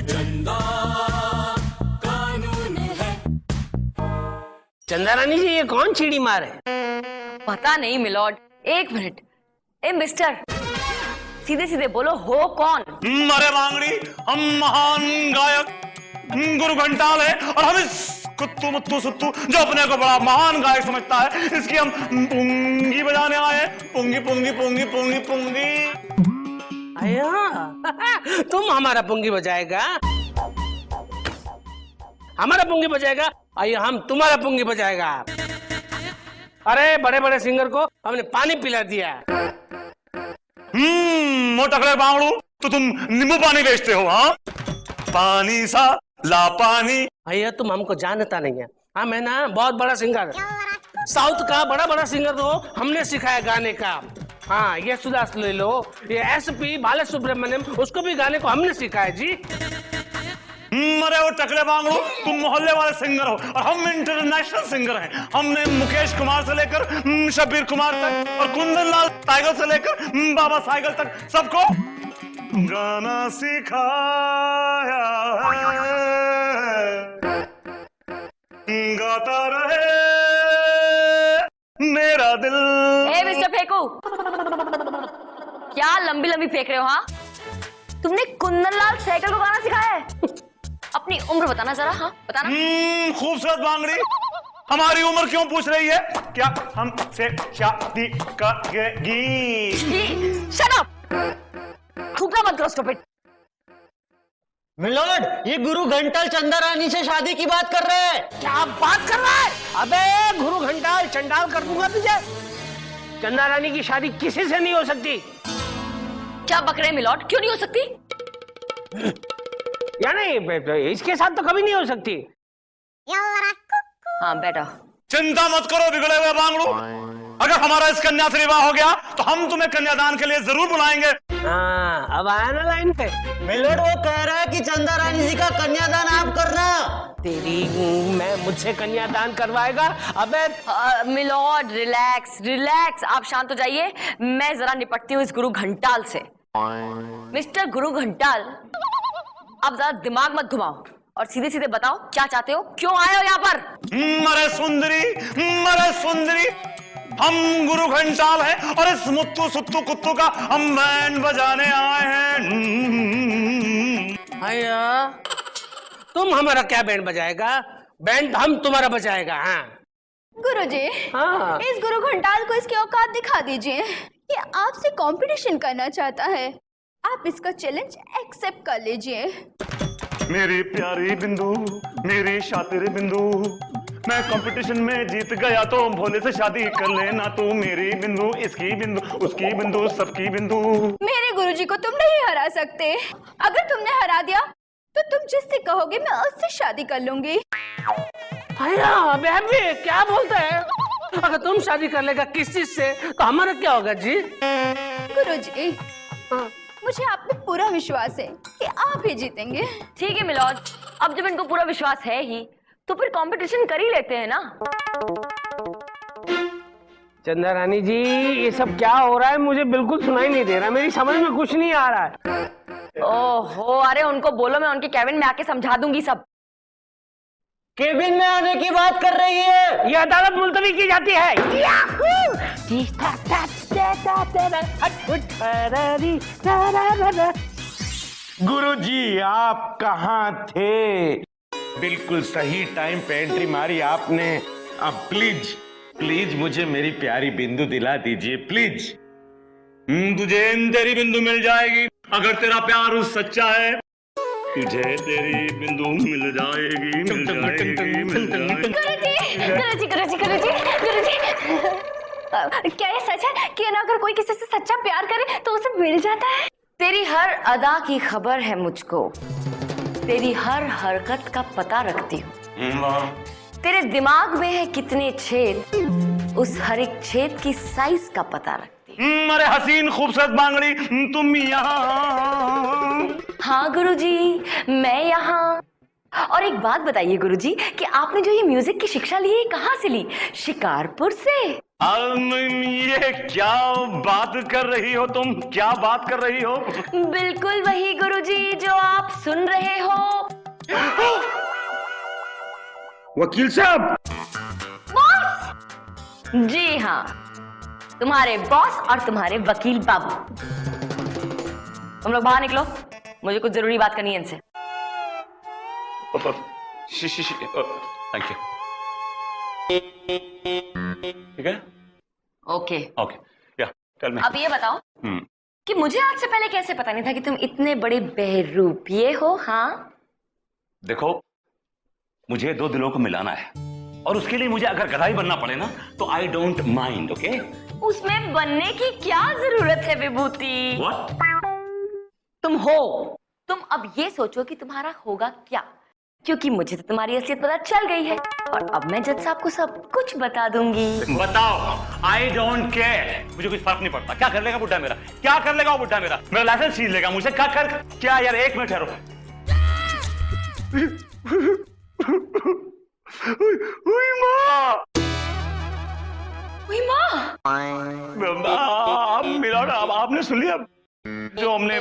चंदा कानून है। चंदा रानी जी, ये कौन चिड़ी मार है? पता नहीं मिलॉर्ड, एक मिनट। ए मिस्टर, सीधे सीधे बोलो, हो कौन? अरे बांगड़ी, हम महान गायक गुरु घंटाल है और हम इस कुत्तू मुत्तू सुत्तू जो अपने को बड़ा महान गायक समझता है, इसकी हम पुंगी बजाने आए हैं। पुंगी पुंगी पुंगी पुंगी पुंगी। आया तुम हमारा पुंगी बजाएगा? हमारा पुंगी बजाएगा? आइए हम तुम्हारा पुंगी बजाएगा। अरे बड़े बड़े सिंगर को हमने पानी पिला दिया। मोटकड़े बांगड़ू, तो तुम नींबू पानी बेचते हो? हाँ, पानी सा ला पानी। भैया तुम हमको जानता नहीं है। हाँ, मैं ना बहुत बड़ा सिंगर, साउथ का बड़ा बड़ा सिंगर तो हमने सिखाया गाने का। हाँ, ये सुदास ले लो, ये SP बालासुब्रमण्यम, उसको भी गाने को हमने सिखाया जी। अरे वो टकले बांगड़ू, तुम मोहल्ले वाले सिंगर हो और हम इंटरनेशनल सिंगर हैं। हमने मुकेश कुमार से लेकर शब्बीर कुमार तक और कुंदन लाल टाइगर से लेकर बाबा साइकिल तक सबको गाना सिखाया है। गाता रहे मेरा दिल। ए मिस्टर फेंकू, क्या लंबी लंबी फेंक रहे हो? हाँ, तुमने कुंदन लाल साइकिल को गाना सिखाया है? अपनी उम्र बताना जरा। हाँ बताना। खूबसूरत बांगड़ी, हमारी उम्र क्यों पूछ रही है? क्या हमसे शादी करेगी? शट अप, थूकना मत करो स्टूपिड। मिलॉर्ड, ये गुरु घंटाल चंदा रानी से शादी की बात कर रहे हैं। क्या बात कर रहा है? अबे गुरु घंटाल चंडाल कर दूंगा तुझे। चंदा रानी की शादी किसी से नहीं हो सकती। क्या बक रहे हैं मिलॉर्ड? क्यों नहीं हो सकती? या नहीं, इसके साथ तो कभी नहीं हो सकती। हाँ बेटा, चिंता मत करो बिगड़े हुए बांगड़ू, अगर हमारा इस कन्या से विवाह हो गया तो हम तुम्हें कन्यादान के लिए जरूर बुलाएंगे। हाँ, अब आया ना लाइन पे। मिलॉर्ड, वो कह रहा है कि चंदा रानी जी का कन्यादान आप करना। तेरी मैं मुझसे कन्यादान करवाएगा? अबे मिलॉर्ड रिलैक्स रिलैक्स, आप शांत हो जाइए। मैं जरा निपटती हूँ इस गुरु घंटाल से। मिस्टर गुरु घंटाल, आप जरा दिमाग मत घुमाओ और सीधे सीधे बताओ क्या चाहते हो, क्यों आए हो यहाँ पर? मरे सुंदरी, हम गुरु घंटाल हैं और इस मुत्तू सुत्तू कुत्तू का हम बैंड बजाने आए हैं। भैया तुम हमारा क्या बैंड बजाएगा? बैंड हम तुम्हारा बजाएगा। हाँ गुरुजी, हाँ। इस गुरु घंटाल को इसकी औकात दिखा दीजिए। ये आपसे कंपटीशन करना चाहता है, आप इसका चैलेंज एक्सेप्ट कर लीजिए। मेरी प्यारी बिंदु, मेरी शातिर बिंदु, मैं कंपटीशन में जीत गया तो भोले से शादी कर लेना तू। मेरी बिंदु, इसकी बिंदु, उसकी बिंदु, सबकी बिंदु। मेरे गुरुजी को तुम नहीं हरा सकते। अगर तुमने हरा दिया तो तुम जिससे कहोगे मैं उससे शादी कर लूंगी। भैया बेबी क्या बोलते हैं? अगर तुम शादी कर लेगा किस चीज से तो हमारा क्या होगा जी? गुरुजी, मुझे आप पे पूरा विश्वास है कि आप ही जीतेंगे। ठीक है मिलॉर्ड, अब जब इनको पूरा विश्वास है ही तो फिर कंपटीशन कर ही लेते हैं ना। चंदा रानी जी, ये सब क्या हो रहा है? मुझे बिल्कुल सुनाई नहीं दे रहा, मेरी समझ में कुछ नहीं आ रहा है। ओहो, अरे उनको बोलो, मैं उनके कैबिन में आके समझा दूंगी सब। केबिन में आने की बात कर रही है। ये अदालत मुलतवी की जाती है। गुरुजी, आप कहाँ थे? बिल्कुल सही टाइम पे एंट्री मारी आपने। अब प्लीज प्लीज मुझे मेरी प्यारी बिंदु दिला दीजिए, प्लीज। तुझे तेरी बिंदु मिल जाएगी अगर तेरा प्यार सच्चा है। तुझे तेरी बिंदु मिल जाएगी, मिल जाएगी, मिल जाएगी। गुरुजी, क्या ये सच है कि ना अगर कोई किसी से सच्चा प्यार करे तो उसे मिल जाता है? तेरी हर अदा की खबर है मुझको, तेरी हर हरकत का पता रखती हूँ। तेरे दिमाग में है कितने छेद, उस हर एक छेद की साइज का पता रखती हूँ। अरे हसीन खूबसूरत बांगड़ी, तुम यहाँ? हाँ गुरुजी, मैं यहाँ। और एक बात बताइए गुरुजी कि आपने जो ये म्यूजिक की शिक्षा ली है कहाँ से ली? शिकारपुर से? ये क्या बात कर रही हो तुम? क्या बात कर रही हो? बिल्कुल वही गुरुजी जो आप सुन रहे हो। वकील साहब। बॉस! जी हाँ, तुम्हारे बॉस और तुम्हारे वकील बाबू। तुम लोग बाहर निकलो, मुझे कुछ जरूरी बात करनी है इनसे। Thank you. ठीक है? ओके। ओके, या टेल मी। अब ये बताओ कि मुझे आज से पहले कैसे पता नहीं था कि तुम इतने बड़े बहरूपिये हो? हाँ, देखो, मुझे दो दिलों को मिलाना है और उसके लिए मुझे अगर गधाई बनना पड़े ना तो आई डोंट माइंड। ओके, उसमें बनने की क्या जरूरत है विभूति? व्हाट? तुम हो। तुम अब ये सोचो कि तुम्हारा होगा क्या, क्योंकि मुझे तो तुम्हारी असलियत पता चल गई है और अब मैं जज साहब को सब कुछ बता दूंगी। बताओ, आई डोंट केयर, मुझे कुछ फर्क नहीं पड़ता। क्या कर लेगा बुड्ढा मेरा? क्या कर लेगा वो बुड्ढा मेरा? मेरा लाइसेंस छीन लेगा मुझे? क्या यार, एक मिनट ठहरो। मिलाड, आपने सुन लिया जो हमने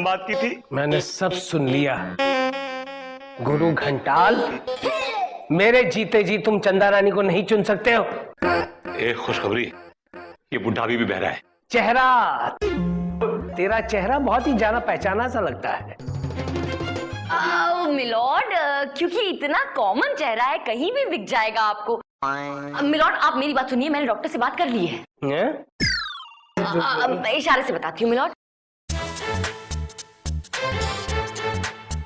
बात की थी? मैंने सब सुन लिया। गुरु घंटाल, मेरे जीते जी तुम चंदा रानी को नहीं चुन सकते हो। एक खुशखबरी, ये बुढ़ा भी बहरा है। चेहरा, तेरा चेहरा बहुत ही जाना पहचाना सा लगता है। मिलॉर्ड, क्योंकि इतना कॉमन चेहरा है, कहीं भी दिख जाएगा आपको। मिलॉर्ड, आप मेरी बात सुनिए, मैंने डॉक्टर से बात कर ली है। इशारे से बताती हूँ मिलॉर्ड।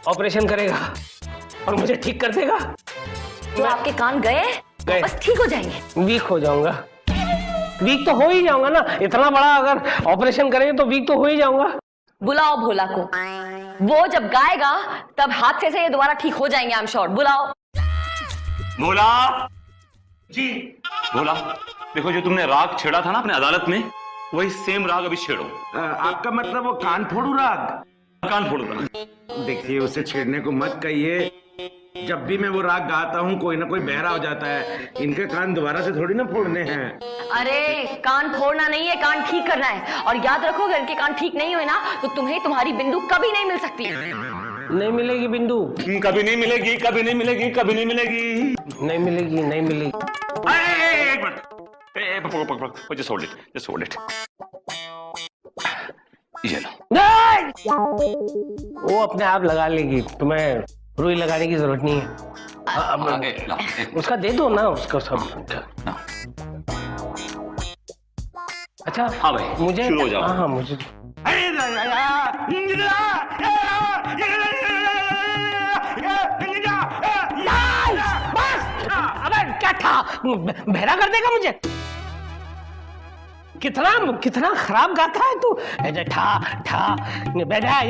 ऑपरेशन करेगा और मुझे ठीक कर देगा। जो आपके कान गए बस ठीक हो जाएंगे। वीक हो जाऊंगा। वीक तो हो ही जाऊंगा ना, इतना बड़ा अगर ऑपरेशन करेंगे तो वीक तो हो ही जाऊंगा। बुलाओ भोला को, वो जब गाएगा तब हादसे से ये दोबारा ठीक हो जाएंगे, आई एम श्योर। बुलाओ। भोला जी। भोला, देखो जो तुमने राग छेड़ा था ना अपने अदालत में, वही सेम राग अभी छेड़ो। आपका मतलब वो कान फोड़ू राग? कान फोड़ो राग। देखिए, उसे छेड़ने को मत कहिए। जब भी मैं वो राग गाता हूँ कोई ना कोई बहरा हो जाता है। इनके कान दोबारा से थोड़ी ना फोड़ने हैं। अरे कान फोड़ना नहीं है, कान ठीक करना है। और याद रखो, अगर इनके कान ठीक नहीं हुए ना तो तुम्हें तुम्हारी बिंदु कभी नहीं मिल सकती। नहीं मिलेगी बिंदु, कभी नहीं मिलेगी, कभी नहीं मिलेगी, कभी नहीं मिलेगी, नहीं मिलेगी, नहीं मिलेगी। एक minute, just hold it, just hold it. ये लो। वो अपने आप लगा लेगी, तुम्हें रुई लगाने की जरूरत नहीं है। उसका दे दो ना, उसको सब। अच्छा हाँ भाई, मुझे शुरू हो जाओ। हाँ मुझे अबे क्या था, बहरा कर देगा मुझे। कितना खराब गाता है तू। ऐसे ठा ठा बैठा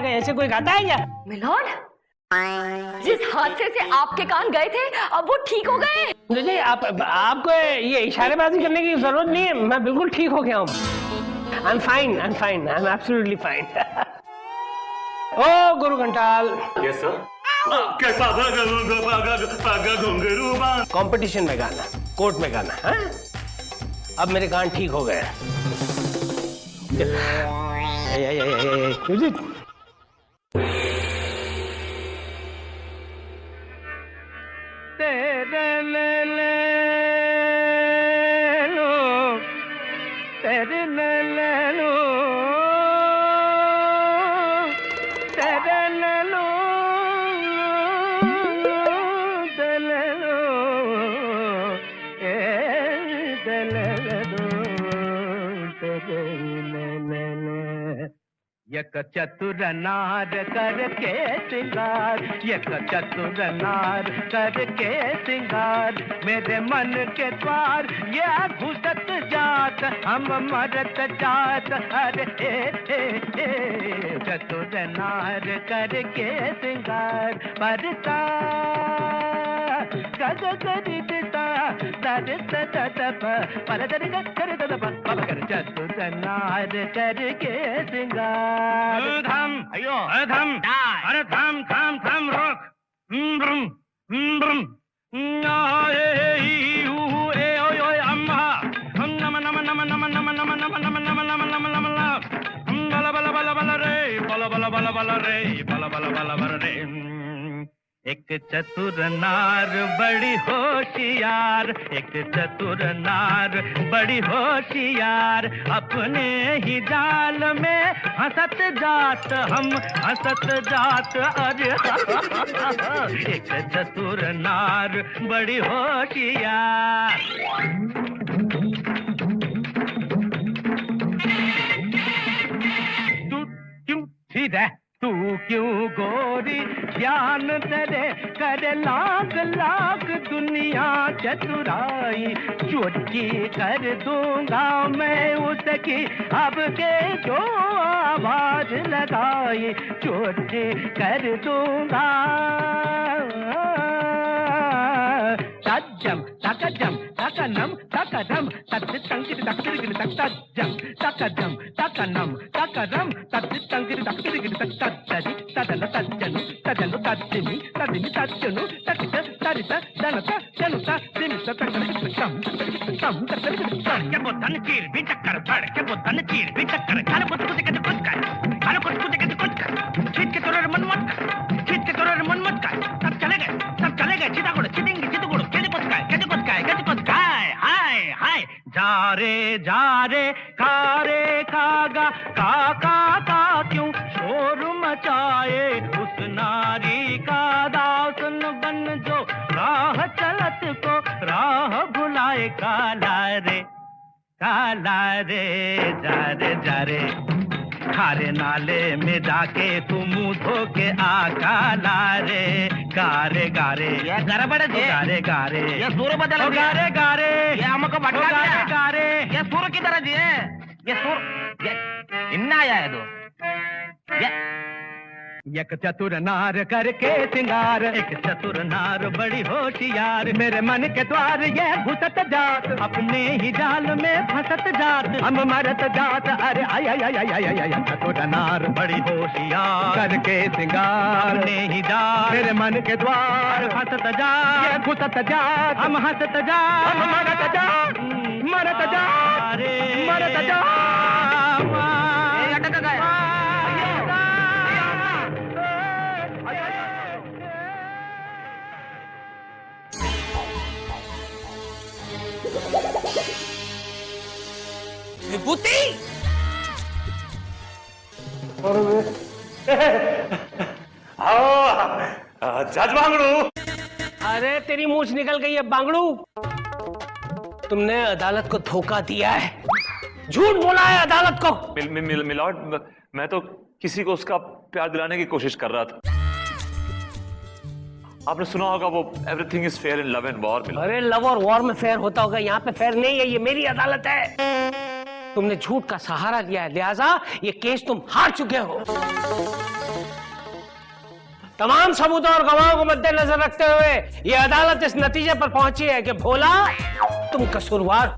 ऐसे कोई गाता है क्या? मिलॉर्ड, जिस हादसे से आपके कान गए थे अब वो ठीक हो गए। नहीं, आपको ये इशारेबाजी करने की जरूरत नहीं है। मैं बिल्कुल ठीक हो गया हूँ। I am fine, I am absolutely fine. ओ गुरु घंटाल। Yes sir. कंपटीशन में गाना, कोर्ट में गाना है। अब मेरे कान ठीक हो गए। तेरे ले लो, तेरे ले लो, तेरे ले लो, तेरे लो, यक चतुर नार करके सिंगार, यक चतुर नार करके सिंगार, मेरे मन के द्वार ये घुसत जात, हम मरत जात। अरे चतुर नार करके सिंगार, परता गद गरिता दरित ददप पर दरित कर ददप बाबा कर चतुर नार करके सिंगार। धम अयो धम अरे धम धम धम रोक ब्रम ब्रम ए ओ अम्मा बलवर रे। एक चतुर नार बड़ी होशियार, एक चतुर नार बड़ी होशियार, अपने ही जाल में हंसत जात हम हंसत जात। अरे एक चतुर नार बड़ी होशियार। तू क्यों सीधा, तू क्यों गोरी, ज्ञान तेरे करे लाख लाख दुनिया चतुराई। चोटी कर दूंगा मैं उसकी अब के जो आवाज लगाई, चोटी कर दूंगा। तज्जम तकजम तकनम तकदम तज तंगिर तकगिर तज्जम तकजम तकनम तकदम तज तंगिर तकगिर तज्जि तदन तज्जनु तदनु तज्जिमि तदिनि तज्जनु तकित तरित दनत जनुत दिमित तकम तम तकम के बुद्धन चीर भी चक्कर फड़ के बुद्धन चीर भी चक्कर काल कुछ कुछ के कुछ कर काल कुछ कुछ के कुछ कर छीट के तोरे मन मत कर छीट के तोरे मन मत कर। सब चले गए चिता गुड़ चिटिंग चित गुड़ के कुछ काय हाय हाय। जा रे खागा काका का क्यों शोर मचाए, उस नारी का दासन बन जो राह चलत को राह भुलाए। काला रे जा रे खारे नाले में जाके तू मुंह धो के आ। काला रे गारे ये गड़बड़ जे गारे ये सुर बदल गया। गारे ये हमको भटका दिया। गारे ये सुर की तरह जी है, ये सुर ये इन्ना आया है दो। एक चतुर नार करके सिंगार, एक चतुर नार बड़ी होशियार, मेरे मन के द्वार ये घुसत जात, अपने ही जाल में फंसत जात, हम मरत जात। अरे आय आय आय आय आय आय चतुर नार बड़ी होशियार करके सिंगार, अपने ही जाल मेरे मन के द्वार फंसत जात, ये घुसत जात, हम हंसत जात, हम मरत जात, मरत जात, मरत जात। अटक गया। विभूति जज बांगड़ू। अरे तेरी मूंछ निकल गई है बांगड़ू, तुमने अदालत को धोखा दिया है, झूठ बोला है अदालत को। मिलॉर्ड मैं तो किसी को उसका प्यार दिलाने की कोशिश कर रहा था। आपने सुना होगा वो everything is fair in love and war. अरे लव और वॉर में फेयर होता होगा, यहाँ पे फेयर नहीं है, ये मेरी अदालत है। तुमने झूठ का सहारा दिया है, लिहाजा ये केस तुम हार चुके हो। तमाम सबूतों और गवाहों को मद्देनजर रखते हुए ये अदालत इस नतीजे पर पहुंची है कि भोला तुम कसूरवार,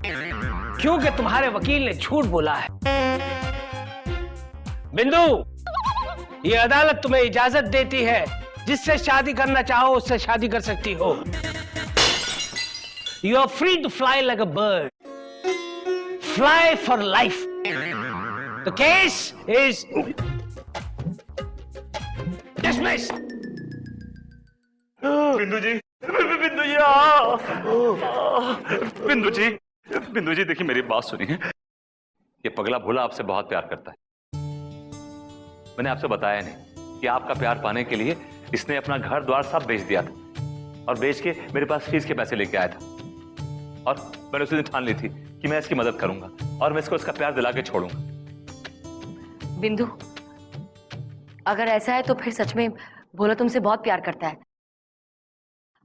क्योंकि तुम्हारे वकील ने झूठ बोला है। बिंदु, ये अदालत तुम्हें इजाजत देती है, जिससे शादी करना चाहो उससे शादी कर सकती हो। You are free to fly like a bird, fly for life. The case is dismissed. Bindu ji देखिए मेरी बात सुनिए। ये पगला भोला आपसे बहुत प्यार करता है। मैंने आपसे बताया नहीं कि आपका प्यार पाने के लिए इसने अपना घर द्वार सब बेच दिया था और बेच के मेरे पास फीस के पैसे लेके आया था, और मैंने उसी दिन ठान ली थी कि मैं इसकी मदद करूंगा और मैं इसको इसका प्यार दिला के छोड़ूंगा। बिंदु, अगर ऐसा है तो फिर सच में भोला तुमसे बहुत प्यार करता है।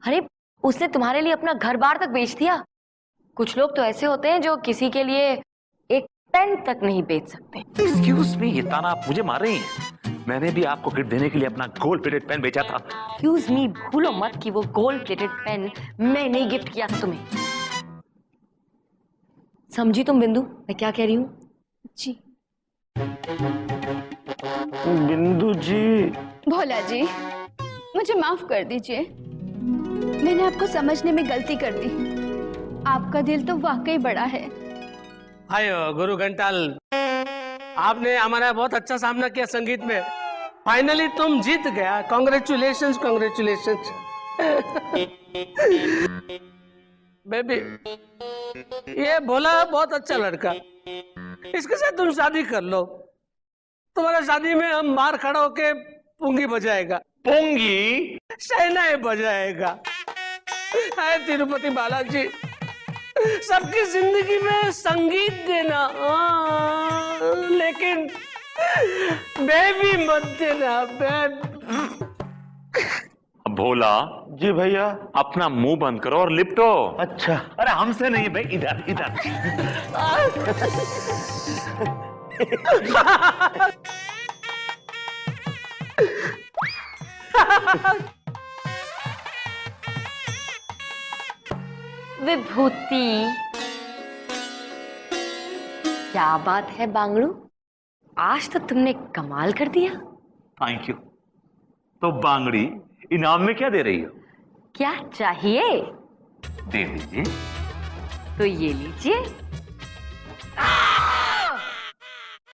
अरे उसने तुम्हारे लिए अपना घर बार तक बेच दिया। कुछ लोग तो ऐसे होते हैं जो किसी के लिए एक पेन तक नहीं बेच सकते। एक्सक्यूज मी, ये ताना आप मुझे मार रही हैं। मैंने भी आपको गिफ्ट देने के लिए अपना गोल्ड प्लेटेड पेन बेचा था। एक्सक्यूज मी, भूलो मत कि वो गोल्ड प्लेटेड पेन मैंने गिफ्ट किया था तुम्हें। समझी तुम बिंदु मैं क्या कह रही हूँ? जी बिंदु जी। भोला जी, मुझे माफ कर दीजिए, मैंने आपको समझने में गलती कर दी। आपका दिल तो वाकई बड़ा है। हाय गुरु घंटाल, आपने हमारा बहुत अच्छा सामना किया संगीत में। फाइनली तुम जीत गया। Congratulations congratulations. बेबी, ये भोला बहुत अच्छा लड़का, इसके साथ तुम शादी कर लो। तुम्हारा शादी में हम बाहर खड़ा होके पुंगी बजाएगा। पुंगी? शहनाई बजाएगा। हाय तिरुपति बालाजी, सबकी जिंदगी में संगीत देना, लेकिन बेबी मत देना। भोला जी भैया। अपना मुंह बंद करो और लिपटो। अच्छा। अरे हमसे नहीं भाई, इधर इधर। विभूति, क्या बात है बांगड़ू, आज तो तुमने कमाल कर दिया। Thank you. तो बांगड़ी इनाम में क्या दे रही हो? क्या चाहिए? दे दीजिए। तो ये लीजिए।